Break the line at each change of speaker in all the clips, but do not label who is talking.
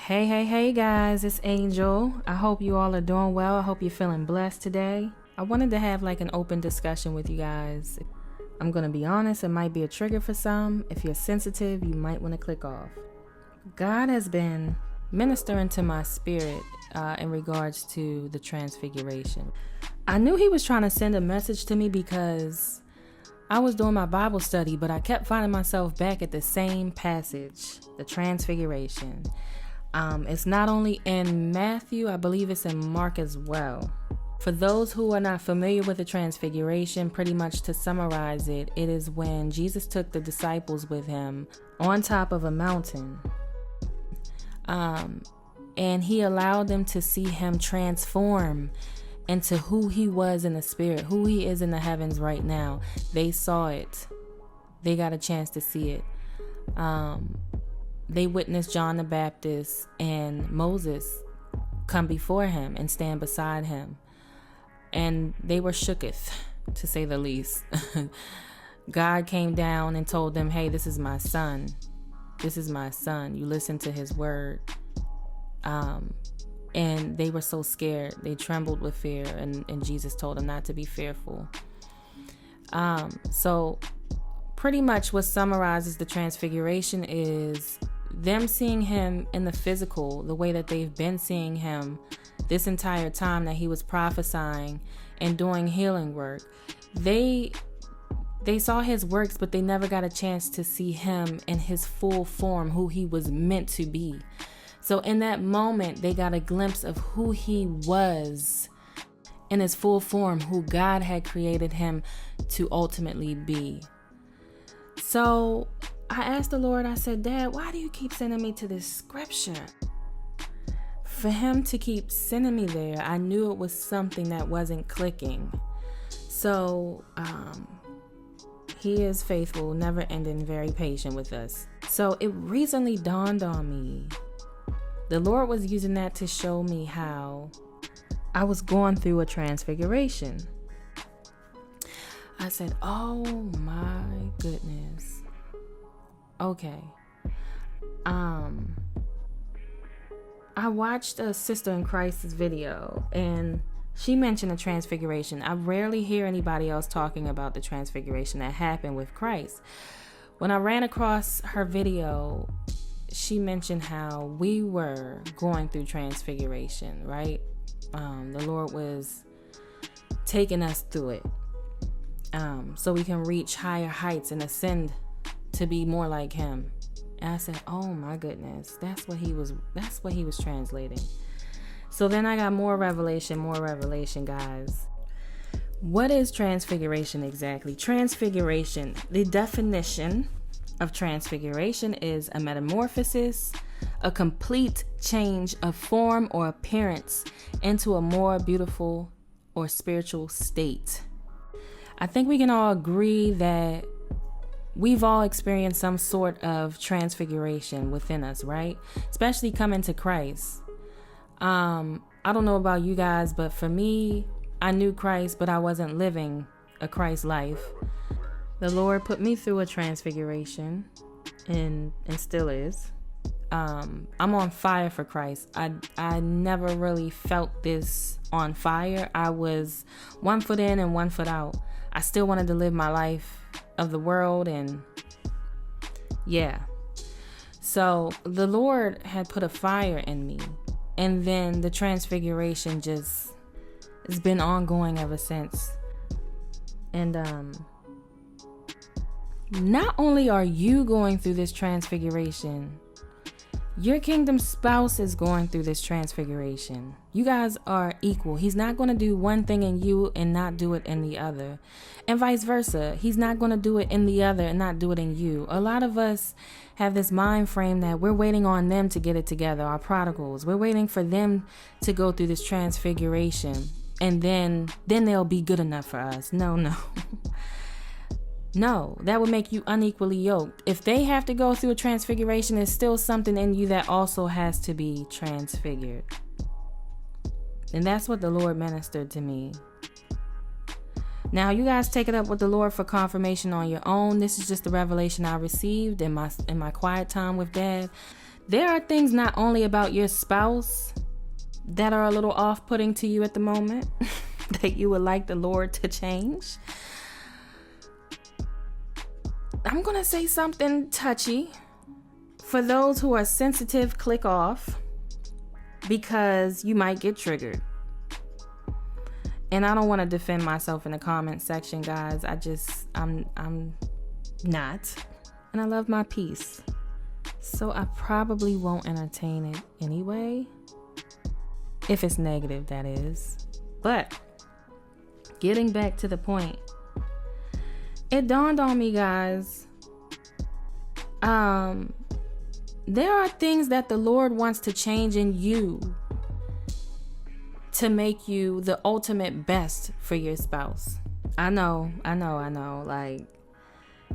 Hey guys, it's Angel. I hope you all are doing well. I hope you're feeling blessed today. I wanted to have an open discussion with you guys. I'm going to be honest, it might be a trigger for some. If you're sensitive, you might want to click off. God has been ministering to my spirit in regards to the transfiguration. I knew he was trying to send a message to me because I was doing my Bible study, but I kept finding myself back at the same passage, the transfiguration. It's not only in Matthew, I believe it's in Mark as well. For those who are not familiar with the transfiguration, pretty much to summarize it, it is when Jesus took the disciples with him on top of a mountain. And he allowed them to see him transform into who he was in the spirit, who he is in the heavens right now. They saw it. They got a chance to see it. They witnessed John the Baptist and Moses come before him and stand beside him. And they were shooketh, to say the least. God came down and told them, hey, this is my son. This is my son. You listen to his word. And they were so scared. They trembled with fear. And Jesus told them not to be fearful. So pretty much what summarizes the transfiguration is them seeing him in the physical, the way that they've been seeing him this entire time that he was prophesying and doing healing work. They saw his works, but they never got a chance to see him in his full form, who he was meant to be. So in that moment, they got a glimpse of who he was in his full form, who God had created him to ultimately be. So I asked the Lord, I said, Dad, why do you keep sending me to this scripture? For him to keep sending me there, I knew it was something that wasn't clicking. So he is faithful, never ending, very patient with us. So it recently dawned on me. The Lord was using that to show me how I was going through a transfiguration. I said, oh my goodness. Okay. I watched a sister in Christ's video and she mentioned the transfiguration. I rarely hear anybody else talking about the transfiguration that happened with Christ. When I ran across her video, she mentioned how we were going through transfiguration, right? The Lord was taking us through it so we can reach higher heights and ascend to be more like him. And I said, oh my goodness, that's what he was translating. So then I got more revelation, guys. What is transfiguration exactly? Transfiguration, the definition of transfiguration is a metamorphosis, a complete change of form or appearance into a more beautiful or spiritual state. I think we can all agree that we've all experienced some sort of transfiguration within us, right? Especially coming to Christ. I don't know about you guys, but for me, I knew Christ, but I wasn't living a Christ life. The Lord put me through a transfiguration and still is. I'm on fire for Christ. I never really felt this on fire. I was 1 foot in and 1 foot out. I still wanted to live my life of the world, and yeah. So the Lord had put a fire in me, and then the transfiguration just has been ongoing ever since. And not only are you going through this transfiguration, your kingdom spouse is going through this transfiguration. You guys are equal. He's not going to do one thing in you and not do it in the other. And vice versa. He's not going to do it in the other and not do it in you. A lot of us have this mind frame that we're waiting on them to get it together, our prodigals. We're waiting for them to go through this transfiguration. And then they'll be good enough for us. No. No, that would make you unequally yoked. If they have to go through a transfiguration, there's still something in you that also has to be transfigured. And that's what the Lord ministered to me. Now, you guys take it up with the Lord for confirmation on your own. This is just the revelation I received in my quiet time with Dad. There are things not only about your spouse that are a little off-putting to you at the moment that you would like the Lord to change. I'm going to say something touchy. For those who are sensitive, click off, because you might get triggered. And I don't want to defend myself in the comment section, guys. I'm not. And I love my peace. So I probably won't entertain it anyway. If it's negative, that is. But getting back to the point, it dawned on me, guys. There are things that the Lord wants to change in you to make you the ultimate best for your spouse. I know. Like,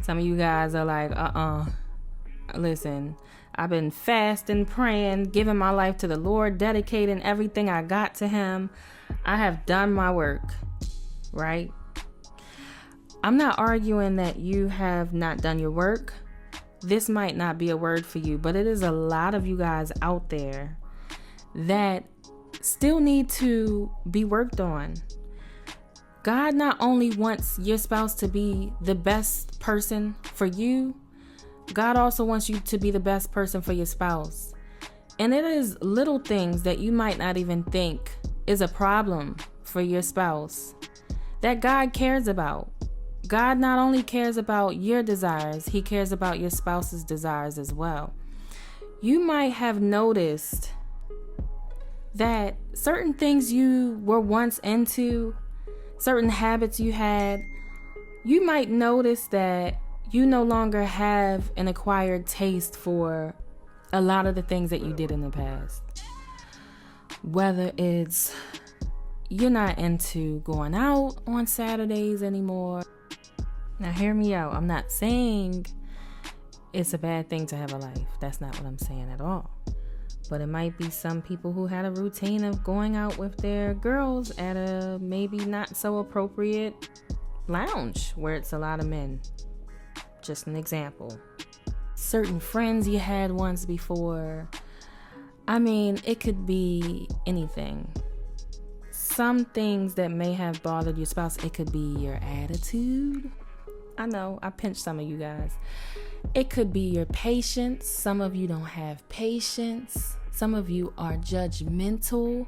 some of you guys are like, listen, I've been fasting, praying, giving my life to the Lord, dedicating everything I got to Him. I have done my work, right? I'm not arguing that you have not done your work. This might not be a word for you, but it is a lot of you guys out there that still need to be worked on. God not only wants your spouse to be the best person for you, God also wants you to be the best person for your spouse. And it is little things that you might not even think is a problem for your spouse that God cares about. God not only cares about your desires, He cares about your spouse's desires as well. You might have noticed that certain things you were once into, certain habits you had, you might notice that you no longer have an acquired taste for a lot of the things that you did in the past. Whether it's you're not into going out on Saturdays anymore. Now, hear me out. I'm not saying it's a bad thing to have a life. That's not what I'm saying at all. But it might be some people who had a routine of going out with their girls at a maybe not so appropriate lounge where it's a lot of men. Just an example. Certain friends you had once before. I mean, it could be anything. Some things that may have bothered your spouse, it could be your attitude. I know, I pinched some of you guys. It could be your patience. Some of you don't have patience. Some of you are judgmental,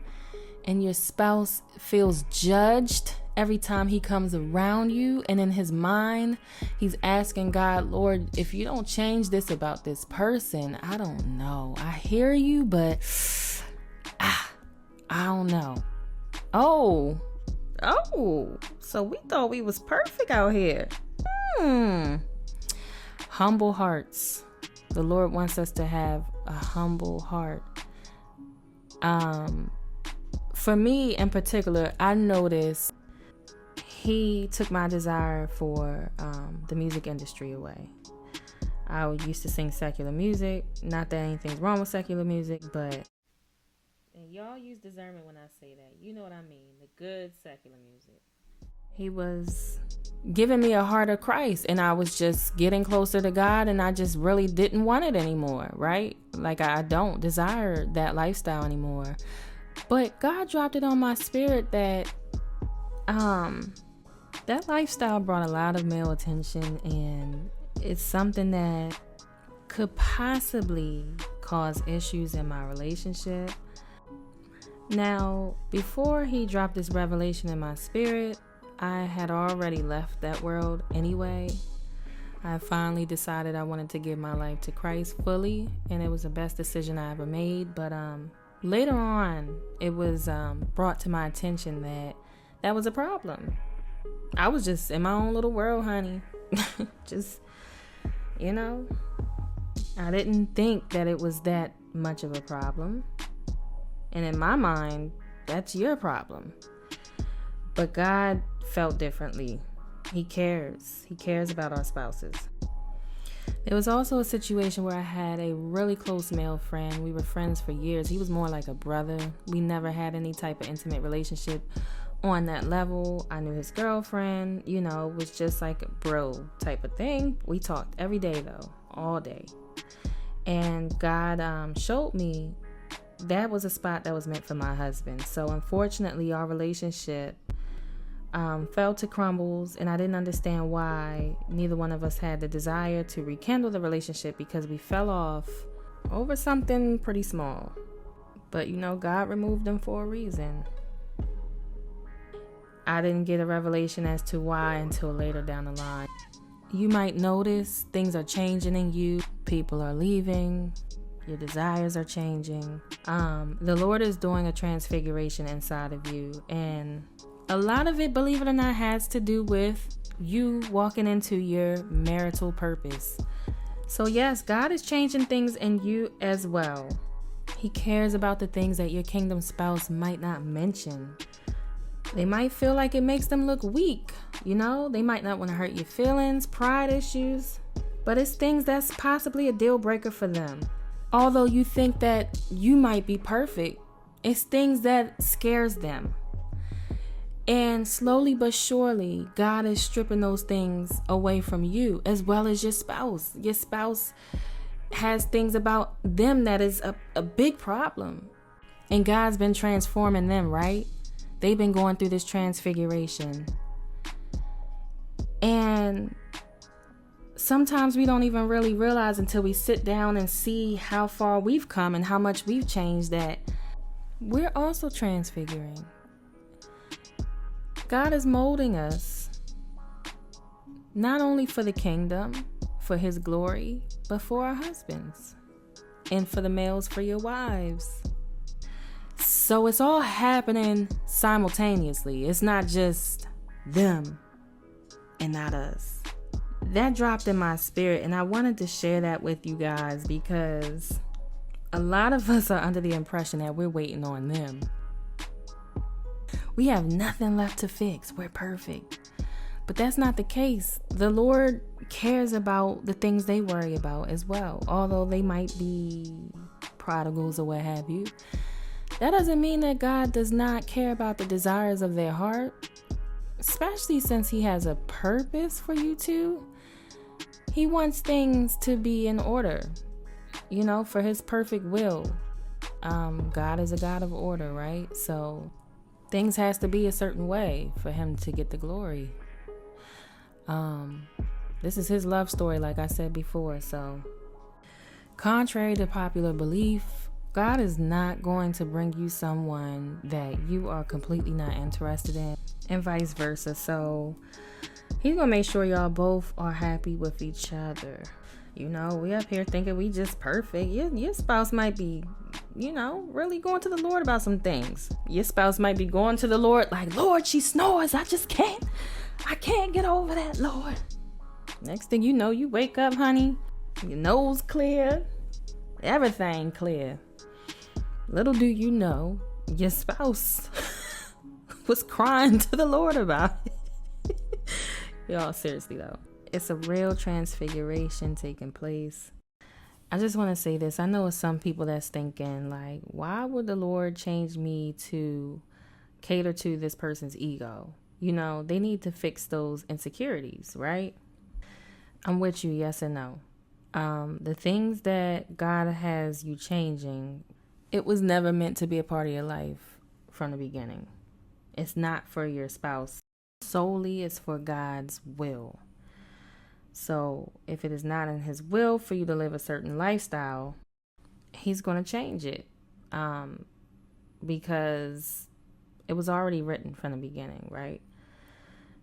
and your spouse feels judged every time he comes around you. And in his mind, he's asking God, Lord, if you don't change this about this person, I don't know. I hear you, but I don't know. Oh, so we thought we was perfect out here. Humble hearts. The Lord wants us to have a humble heart. For me in particular, I noticed He took my desire for the music industry away. I used to sing secular music. Not that anything's wrong with secular music, but and y'all use discernment when I say that. You know what I mean. The good secular music. He was giving me a heart of Christ, and I was just getting closer to God, and I just really didn't want it anymore, right? Like, I don't desire that lifestyle anymore. But God dropped it on my spirit that that lifestyle brought a lot of male attention, and it's something that could possibly cause issues in my relationship. Now, before He dropped this revelation in my spirit, I had already left that world anyway. I finally decided I wanted to give my life to Christ fully, and it was the best decision I ever made. But later on, it was brought to my attention that that was a problem. I was just in my own little world, honey. Just, I didn't think that it was that much of a problem. And in my mind, that's your problem. But God felt differently. He cares. He cares about our spouses. There was also a situation where I had a really close male friend. We were friends for years. He was more like a brother. We never had any type of intimate relationship on that level. I knew his girlfriend, it was just like a bro type of thing. We talked every day though, all day. And God showed me that was a spot that was meant for my husband. So unfortunately, our relationship fell to crumbles, and I didn't understand why neither one of us had the desire to rekindle the relationship, because we fell off over something pretty small. But God removed them for a reason. I didn't get a revelation as to why until later down the line. You might notice things are changing in you. People are leaving. Your desires are changing. The Lord is doing a transfiguration inside of you. And a lot of it, believe it or not, has to do with you walking into your marital purpose. So yes, God is changing things in you as well. He cares about the things that your kingdom spouse might not mention. They might feel like it makes them look weak. They might not want to hurt your feelings, pride issues, but it's things that's possibly a deal breaker for them. Although you think that you might be perfect, it's things that scares them. And slowly but surely, God is stripping those things away from you, as well as your spouse. Your spouse has things about them that is a big problem. And God's been transforming them, right? They've been going through this transfiguration. And sometimes we don't even really realize until we sit down and see how far we've come and how much we've changed that we're also transfiguring. God is molding us, not only for the kingdom, for his glory, but for our husbands, and for the males, for your wives. So it's all happening simultaneously. It's not just them and not us. That dropped in my spirit, and I wanted to share that with you guys because a lot of us are under the impression that we're waiting on them. We have nothing left to fix. We're perfect. But that's not the case. The Lord cares about the things they worry about as well. Although they might be prodigals or what have you, that doesn't mean that God does not care about the desires of their heart, especially since he has a purpose for you two. He wants things to be in order, for his perfect will. God is a God of order, right? So things has to be a certain way for him to get the glory. This is his love story, like I said before. So contrary to popular belief, God is not going to bring you someone that you are completely not interested in, and vice versa. So he's gonna make sure y'all both are happy with each other. We up here thinking we just perfect. Your spouse might be, really going to the Lord about some things. Your spouse might be going to the Lord like, Lord, she snores. I can't get over that, Lord. Next thing you know, you wake up, honey, your nose clear, everything clear. Little do you know, your spouse was crying to the Lord about it. Y'all, seriously though, it's a real transfiguration taking place. I just want to say this. I know it's some people that's thinking like, why would the Lord change me to cater to this person's ego? They need to fix those insecurities, right? I'm with you, yes and no. The things that God has you changing, it was never meant to be a part of your life from the beginning. It's not for your spouse solely, it's for God's will. So if it is not in his will for you to live a certain lifestyle, he's going to change it because it was already written from the beginning, right?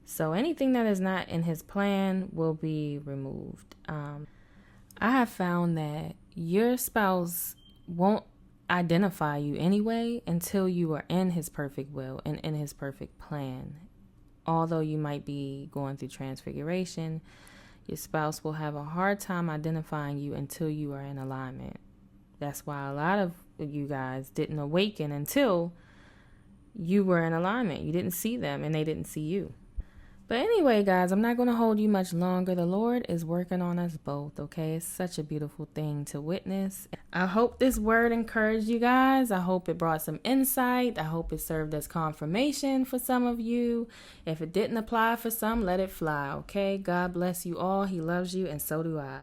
So anything that is not in his plan will be removed. I have found that your spouse won't identify you anyway until you are in his perfect will and in his perfect plan. Although you might be going through transfiguration, your spouse will have a hard time identifying you until you are in alignment. That's why a lot of you guys didn't awaken until you were in alignment. You didn't see them and they didn't see you. But anyway, guys, I'm not going to hold you much longer. The Lord is working on us both, okay? It's such a beautiful thing to witness. I hope this word encouraged you guys. I hope it brought some insight. I hope it served as confirmation for some of you. If it didn't apply for some, let it fly, okay? God bless you all. He loves you, and so do I.